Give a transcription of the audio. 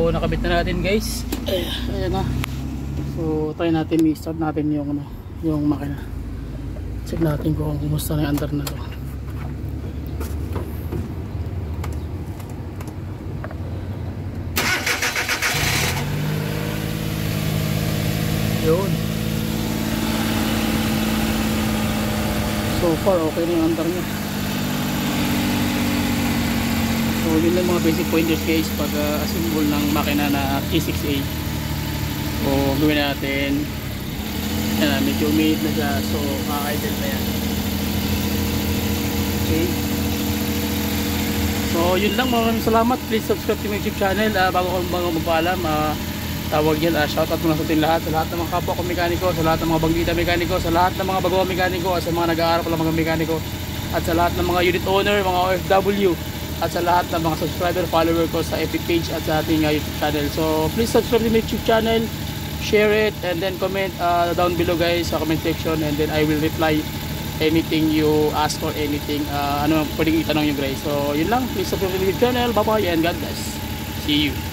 So nakabit na natin guys. Ayan na. So try natin i-start natin yung ano, yung makina. Check natin kung kumusta na yung andar na to. Yun. So far okay na yung andar niya. So yun lang mga basic pointers guys pag assemble ng makina na T6A. So gawin natin. Yan, medyo umiit na siya, so kaka-idle na yan. Okay, so yun lang, maraming salamat. Please subscribe to my YouTube channel. Bago ko magpaalam, tawag yan, shoutout muna sa ating lahat, sa lahat ng mga kapwa ko mekaniko, sa lahat ng mga banggita mekaniko, sa lahat ng mga bagong mekaniko, at sa mga nag-aaral pa lang mga mekaniko, at sa lahat ng mga unit owner, mga OFW, at sa lahat ng mga subscriber, follower ko sa FB page at sa ating YouTube channel. So please subscribe to my YouTube channel, share it, and then comment down below guys sa comment section, and then I will reply anything you ask or anything ano pwedeng itanong nyo guys. So yun lang, please subscribe to my YouTube channel. Bye bye and God bless. See you.